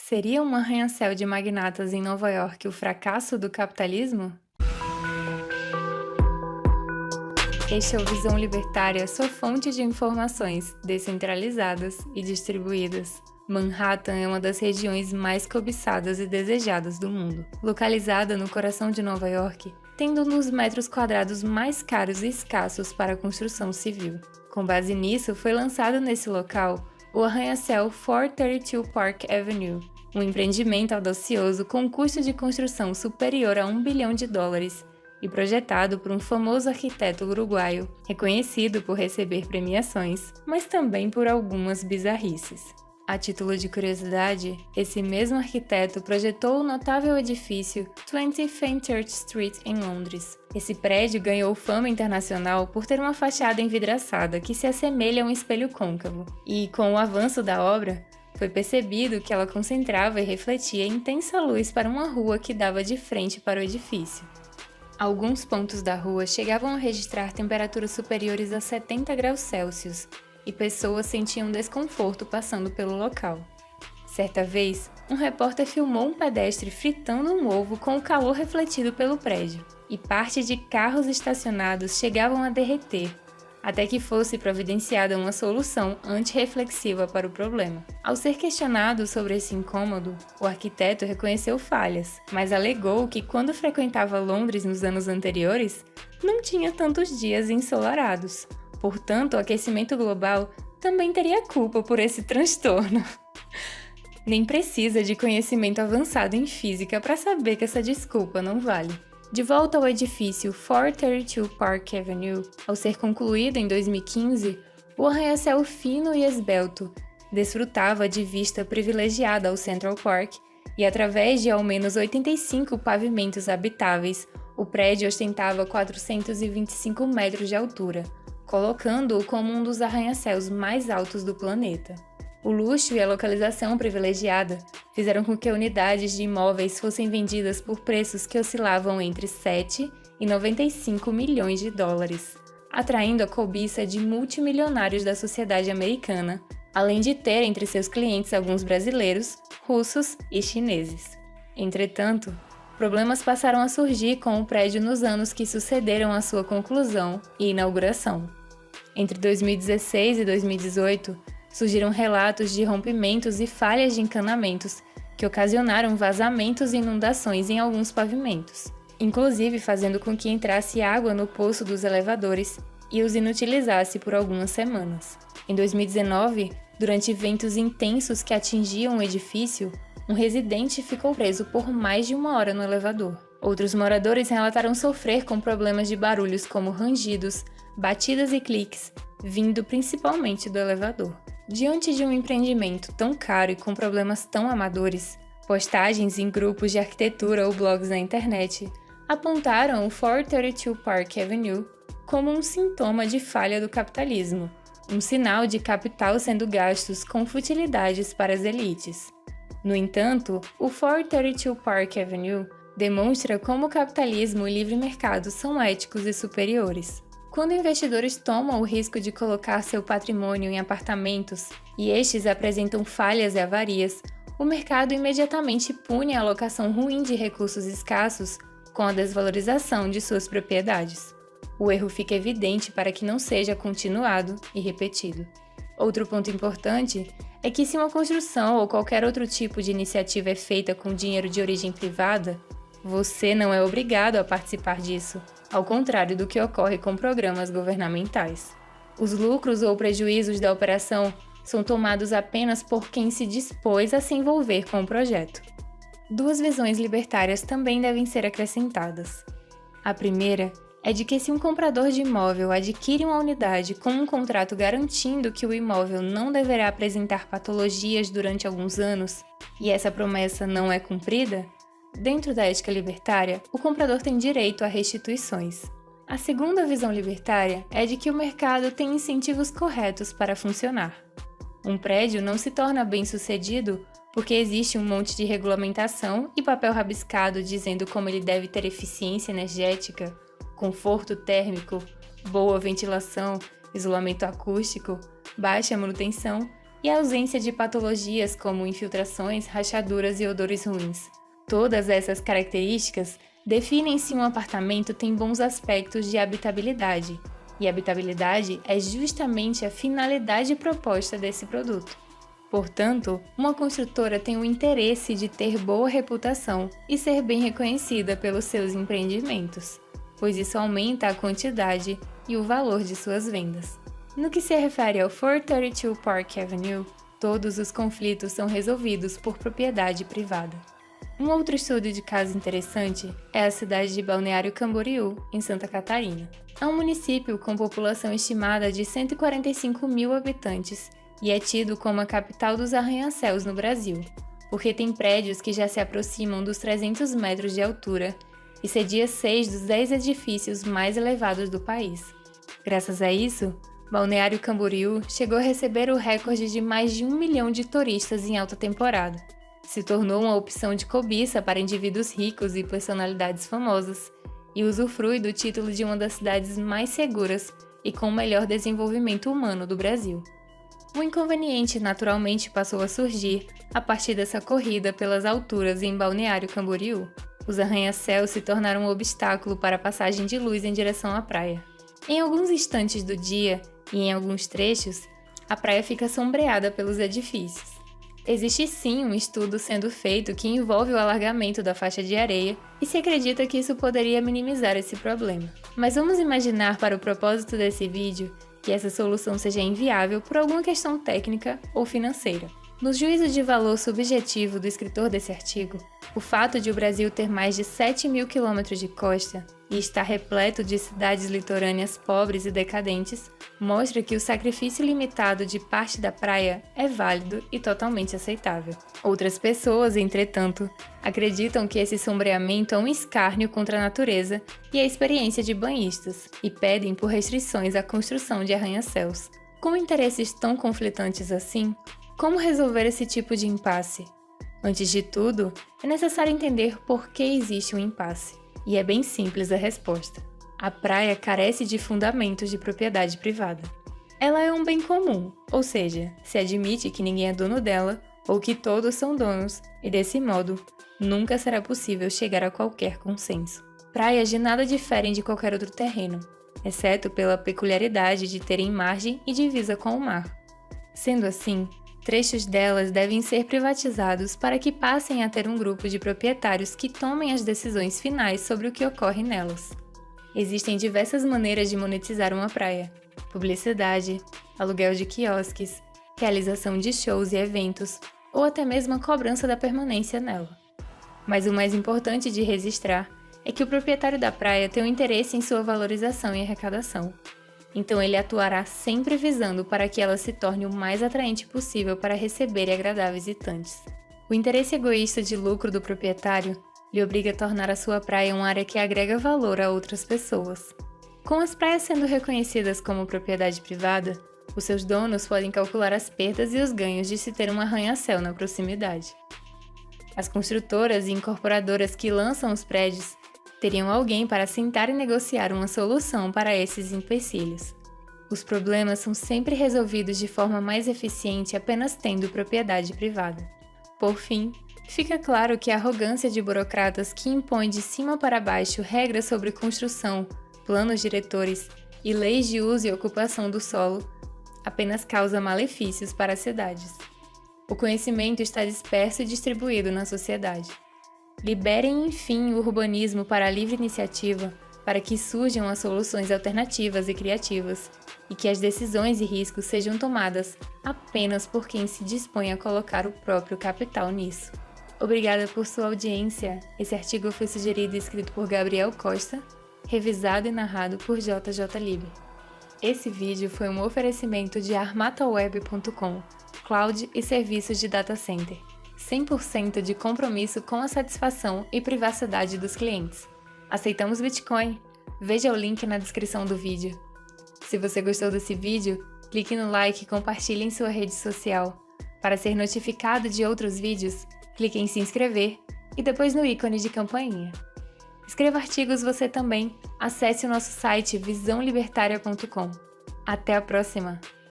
Seria um arranha-céu de magnatas em Nova York o fracasso do capitalismo? Este é o Visão Libertária, sua fonte de informações descentralizadas e distribuídas. Manhattan é uma das regiões mais cobiçadas e desejadas do mundo. Localizada no coração de Nova York, tendo um dos metros quadrados mais caros e escassos para a construção civil. Com base nisso, foi lançado nesse local o arranha-céu 432 Park Avenue, um empreendimento audacioso com custo de construção superior a US$ 1 bilhão e projetado por um famoso arquiteto uruguaio, reconhecido por receber premiações, mas também por algumas bizarrices. A título de curiosidade, esse mesmo arquiteto projetou o notável edifício 20 Fenchurch Street em Londres. Esse prédio ganhou fama internacional por ter uma fachada envidraçada que se assemelha a um espelho côncavo, e com o avanço da obra, foi percebido que ela concentrava e refletia intensa luz para uma rua que dava de frente para o edifício. Alguns pontos da rua chegavam a registrar temperaturas superiores a 70 graus Celsius, e pessoas sentiam desconforto passando pelo local. Certa vez, um repórter filmou um pedestre fritando um ovo com o calor refletido pelo prédio, e parte de carros estacionados chegavam a derreter, até que fosse providenciada uma solução antirreflexiva para o problema. Ao ser questionado sobre esse incômodo, o arquiteto reconheceu falhas, mas alegou que quando frequentava Londres nos anos anteriores, não tinha tantos dias ensolarados. Portanto, o aquecimento global também teria culpa por esse transtorno. Nem precisa de conhecimento avançado em física para saber que essa desculpa não vale. De volta ao edifício 432 Park Avenue, ao ser concluído em 2015, o arranha-céu fino e esbelto desfrutava de vista privilegiada ao Central Park e, através de ao menos 85 pavimentos habitáveis, o prédio ostentava 425 metros de altura, colocando-o como um dos arranha-céus mais altos do planeta. O luxo e a localização privilegiada fizeram com que unidades de imóveis fossem vendidas por preços que oscilavam entre 7 e 95 milhões de dólares, atraindo a cobiça de multimilionários da sociedade americana, além de ter entre seus clientes alguns brasileiros, russos e chineses. Entretanto, problemas passaram a surgir com o prédio nos anos que sucederam à sua conclusão e inauguração. Entre 2016 e 2018, surgiram relatos de rompimentos e falhas de encanamentos que ocasionaram vazamentos e inundações em alguns pavimentos, inclusive fazendo com que entrasse água no poço dos elevadores e os inutilizasse por algumas semanas. Em 2019, durante ventos intensos que atingiam o edifício, um residente ficou preso por mais de 1 hora no elevador. Outros moradores relataram sofrer com problemas de barulhos como rangidos, batidas e cliques, vindo principalmente do elevador. Diante de um empreendimento tão caro e com problemas tão amadores, postagens em grupos de arquitetura ou blogs na internet apontaram o 432 Park Avenue como um sintoma de falha do capitalismo, um sinal de capital sendo gastos com futilidades para as elites. No entanto, o 432 Park Avenue demonstra como o capitalismo e o livre mercado são éticos e superiores. Quando investidores tomam o risco de colocar seu patrimônio em apartamentos e estes apresentam falhas e avarias, o mercado imediatamente pune a alocação ruim de recursos escassos com a desvalorização de suas propriedades. O erro fica evidente para que não seja continuado e repetido. Outro ponto importante é que se uma construção ou qualquer outro tipo de iniciativa é feita com dinheiro de origem privada, você não é obrigado a participar disso, ao contrário do que ocorre com programas governamentais. Os lucros ou prejuízos da operação são tomados apenas por quem se dispôs a se envolver com o projeto. Duas visões libertárias também devem ser acrescentadas. A primeira é de que se um comprador de imóvel adquire uma unidade com um contrato garantindo que o imóvel não deverá apresentar patologias durante alguns anos, e essa promessa não é cumprida, dentro da ética libertária, o comprador tem direito a restituições. A segunda visão libertária é de que o mercado tem incentivos corretos para funcionar. Um prédio não se torna bem-sucedido porque existe um monte de regulamentação e papel rabiscado dizendo como ele deve ter eficiência energética, conforto térmico, boa ventilação, isolamento acústico, baixa manutenção e a ausência de patologias como infiltrações, rachaduras e odores ruins. Todas essas características definem se um apartamento tem bons aspectos de habitabilidade, e habitabilidade é justamente a finalidade proposta desse produto. Portanto, uma construtora tem o interesse de ter boa reputação e ser bem reconhecida pelos seus empreendimentos, pois isso aumenta a quantidade e o valor de suas vendas. No que se refere ao 432 Park Avenue, todos os conflitos são resolvidos por propriedade privada. Um outro estudo de caso interessante é a cidade de Balneário Camboriú, em Santa Catarina. É um município com população estimada de 145 mil habitantes e é tido como a capital dos arranha-céus no Brasil, porque tem prédios que já se aproximam dos 300 metros de altura e cedia 6 dos 10 edifícios mais elevados do país. Graças a isso, Balneário Camboriú chegou a receber o recorde de mais de 1 milhão de turistas em alta temporada. Se tornou uma opção de cobiça para indivíduos ricos e personalidades famosas, e usufrui do título de uma das cidades mais seguras e com o melhor desenvolvimento humano do Brasil. O inconveniente naturalmente passou a surgir a partir dessa corrida pelas alturas em Balneário Camboriú. Os arranha-céus se tornaram um obstáculo para a passagem de luz em direção à praia. Em alguns instantes do dia e em alguns trechos, a praia fica sombreada pelos edifícios. Existe sim um estudo sendo feito que envolve o alargamento da faixa de areia e se acredita que isso poderia minimizar esse problema. Mas vamos imaginar para o propósito desse vídeo que essa solução seja inviável por alguma questão técnica ou financeira. No juízo de valor subjetivo do escritor desse artigo, o fato de o Brasil ter mais de 7 mil quilômetros de costa e estar repleto de cidades litorâneas pobres e decadentes mostra que o sacrifício limitado de parte da praia é válido e totalmente aceitável. Outras pessoas, entretanto, acreditam que esse sombreamento é um escárnio contra a natureza e a experiência de banhistas e pedem por restrições à construção de arranha-céus. Com interesses tão conflitantes assim, como resolver esse tipo de impasse? Antes de tudo, é necessário entender por que existe um impasse. E é bem simples a resposta. A praia carece de fundamentos de propriedade privada. Ela é um bem comum, ou seja, se admite que ninguém é dono dela ou que todos são donos, e desse modo, nunca será possível chegar a qualquer consenso. Praias de nada diferem de qualquer outro terreno, exceto pela peculiaridade de terem margem e divisa com o mar. Sendo assim, trechos delas devem ser privatizados para que passem a ter um grupo de proprietários que tomem as decisões finais sobre o que ocorre nelas. Existem diversas maneiras de monetizar uma praia: publicidade, aluguel de quiosques, realização de shows e eventos, ou até mesmo a cobrança da permanência nela. Mas o mais importante de registrar é que o proprietário da praia tem um interesse em sua valorização e arrecadação. Então ele atuará sempre visando para que ela se torne o mais atraente possível para receber e agradar visitantes. O interesse egoísta de lucro do proprietário lhe obriga a tornar a sua praia uma área que agrega valor a outras pessoas. Com as praias sendo reconhecidas como propriedade privada, os seus donos podem calcular as perdas e os ganhos de se ter um arranha-céu na proximidade. As construtoras e incorporadoras que lançam os prédios teriam alguém para sentar e negociar uma solução para esses empecilhos. Os problemas são sempre resolvidos de forma mais eficiente apenas tendo propriedade privada. Por fim, fica claro que a arrogância de burocratas que impõem de cima para baixo regras sobre construção, planos diretores e leis de uso e ocupação do solo apenas causa malefícios para as cidades. O conhecimento está disperso e distribuído na sociedade. Liberem, enfim, o urbanismo para a livre iniciativa, para que surjam as soluções alternativas e criativas, e que as decisões e riscos sejam tomadas apenas por quem se dispõe a colocar o próprio capital nisso. Obrigada por sua audiência. Esse artigo foi sugerido e escrito por Gabriel Costa, revisado e narrado por JJ Liber. Esse vídeo foi um oferecimento de armataweb.com, cloud e serviços de data center. 100% de compromisso com a satisfação e privacidade dos clientes. Aceitamos Bitcoin? Veja o link na descrição do vídeo. Se você gostou desse vídeo, clique no like e compartilhe em sua rede social. Para ser notificado de outros vídeos, clique em se inscrever e depois no ícone de campainha. Escreva artigos você também. Acesse o nosso site visãolibertaria.com. Até a próxima!